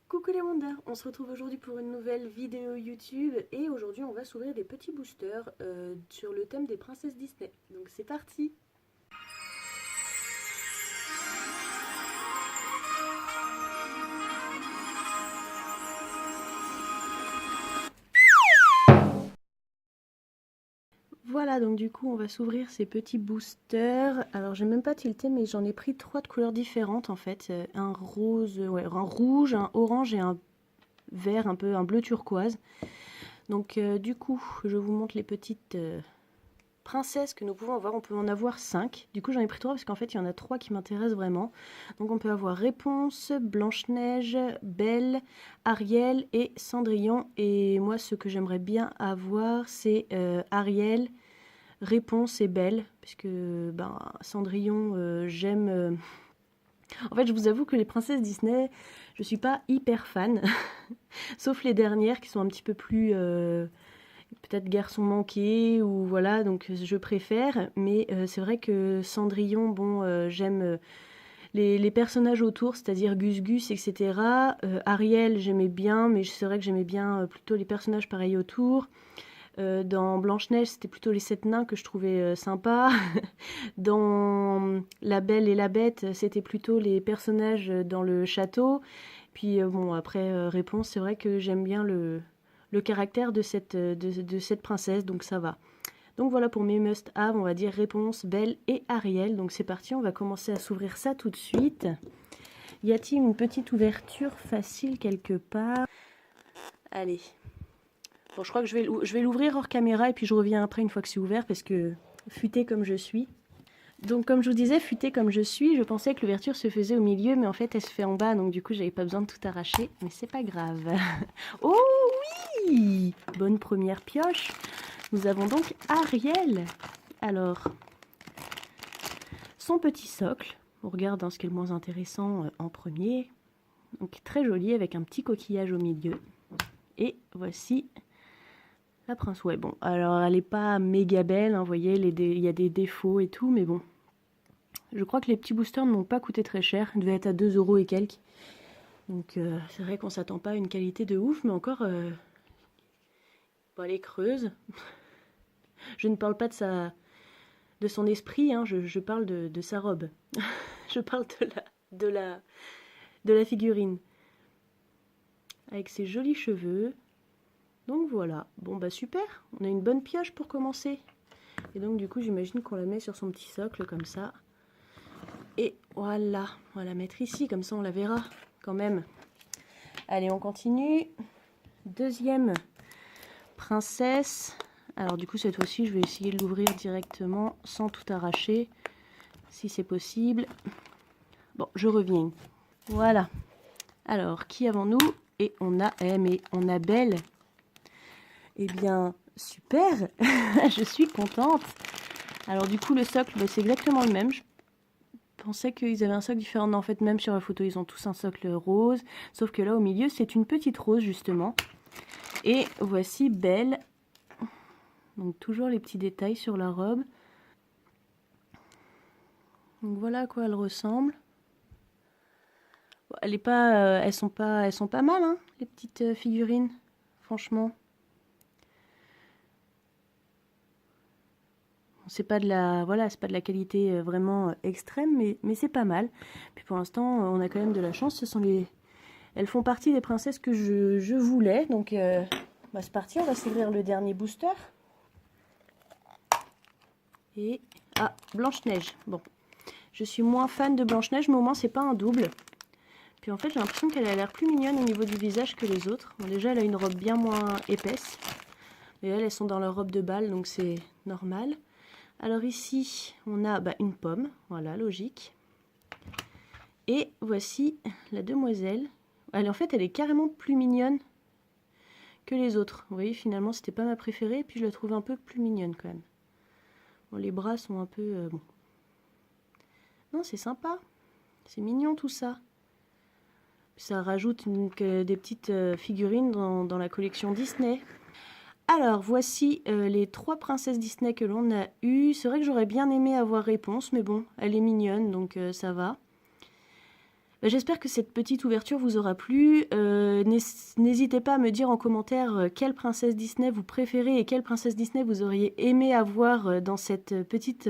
Coucou les Mondas, on se retrouve aujourd'hui pour une nouvelle vidéo YouTube et aujourd'hui on va s'ouvrir des petits boosters sur le thème des princesses Disney. Donc c'est parti! Voilà, donc du coup on va s'ouvrir ces petits boosters. Alors j'ai même pas tilté mais j'en ai pris 3 de couleurs différentes en fait. Un rose, ouais, un rouge, un orange et un vert, un peu un bleu turquoise. Donc du coup je vous montre les petites princesses que nous pouvons avoir. On peut en avoir 5. Du coup j'en ai pris 3 parce qu'en fait il y en a 3 qui m'intéressent vraiment. Donc on peut avoir Réponse, Blanche-Neige, Belle, Ariel et Cendrillon. Et moi ce que j'aimerais bien avoir c'est Ariel, Réponse et Belle. Puisque ben, Cendrillon j'aime... En fait je vous avoue que les princesses Disney je suis pas hyper fan. Sauf les dernières qui sont un petit peu plus... peut-être Garçon manqué ou voilà, donc je préfère. Mais c'est vrai que Cendrillon, bon, j'aime les personnages autour, c'est-à-dire Gus Gus, etc. Ariel, j'aimais bien, mais c'est vrai que j'aimais bien plutôt les personnages pareils autour. Dans Blanche-Neige, c'était plutôt les 7 nains que je trouvais sympas. Dans La Belle et la Bête, c'était plutôt les personnages dans le château. Puis bon, après Réponse, c'est vrai que j'aime bien le caractère de cette princesse, donc ça va. Donc voilà pour mes must-have, on va dire Réponse, Belle et Ariel. Donc c'est parti, on va commencer à s'ouvrir ça tout de suite. Y a-t-il une petite ouverture facile quelque part? Allez. Bon, je crois que je vais l'ouvrir hors caméra et puis je reviens après une fois que c'est ouvert parce que futé comme je suis. Donc comme je vous disais, futé comme je suis, je pensais que l'ouverture se faisait au milieu, mais en fait elle se fait en bas, donc du coup j'avais pas besoin de tout arracher, mais c'est pas grave. Oh oui! Bonne première pioche. Nous avons donc Ariel. Alors, son petit socle, on regarde ce qui est le moins intéressant en premier. Donc très joli avec un petit coquillage au milieu. Et voici la prince. Ouais, bon, alors elle est pas méga belle, hein, vous voyez, il y a des défauts et tout, mais bon. Je crois que les petits boosters ne m'ont pas coûté très cher, ils devaient être à 2 € et quelques. Donc c'est vrai qu'on s'attend pas à une qualité de ouf, mais encore, bon, elle est creuse. Je ne parle pas de son esprit, hein, je parle de sa robe. Je parle de la, de la figurine. Avec ses jolis cheveux. Donc voilà, bon bah super, on a une bonne pioche pour commencer. Et donc du coup j'imagine qu'on la met sur son petit socle comme ça. Et voilà, on va la mettre ici, comme ça on la verra quand même. Allez, on continue. Deuxième princesse. Alors du coup cette fois-ci je vais essayer de l'ouvrir directement sans tout arracher, si c'est possible. Bon, je reviens. Voilà. Alors, qui avons-nous? Et on a, mais on a Belle. Eh bien, super. Je suis contente. Alors du coup le socle, bah, c'est exactement le même. Je pensais qu'ils avaient un socle différent. Non, en fait, même sur la photo, ils ont tous un socle rose. Sauf que là, au milieu, c'est une petite rose, justement. Et voici Belle. Donc toujours les petits détails sur la robe. Donc voilà à quoi elle ressemble. Elle est pas, elles sont pas mal, hein, les petites figurines. Franchement. C'est pas de la, voilà, c'est pas de la qualité vraiment extrême, mais c'est pas mal. Puis pour l'instant, on a quand même de la chance. Elles font partie des princesses que je voulais. Donc, bah, c'est parti. On va s'ouvrir le dernier booster. Et ah, Blanche-Neige. Bon, je suis moins fan de Blanche-Neige, mais au moins c'est pas un double. Puis en fait, j'ai l'impression qu'elle a l'air plus mignonne au niveau du visage que les autres. Bon, déjà, elle a une robe bien moins épaisse. Et elles sont dans leur robe de bal, donc c'est normal. Alors ici, on a une pomme, voilà, logique. Et voici la demoiselle. En fait, elle est carrément plus mignonne que les autres. Vous voyez, finalement, c'était pas ma préférée, puis je la trouve un peu plus mignonne quand même. Bon, les bras sont un peu... bon. Non, c'est sympa. C'est mignon tout ça. Ça rajoute des petites figurines dans la collection Disney. Alors, voici les 3 princesses Disney que l'on a eues. C'est vrai que j'aurais bien aimé avoir Réponse, mais bon, elle est mignonne, donc ça va. J'espère que cette petite ouverture vous aura plu. N'hésitez pas à me dire en commentaire quelle princesse Disney vous préférez et quelle princesse Disney vous auriez aimé avoir dans cette petite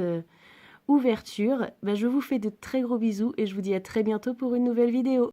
ouverture. Bah, je vous fais de très gros bisous et je vous dis à très bientôt pour une nouvelle vidéo.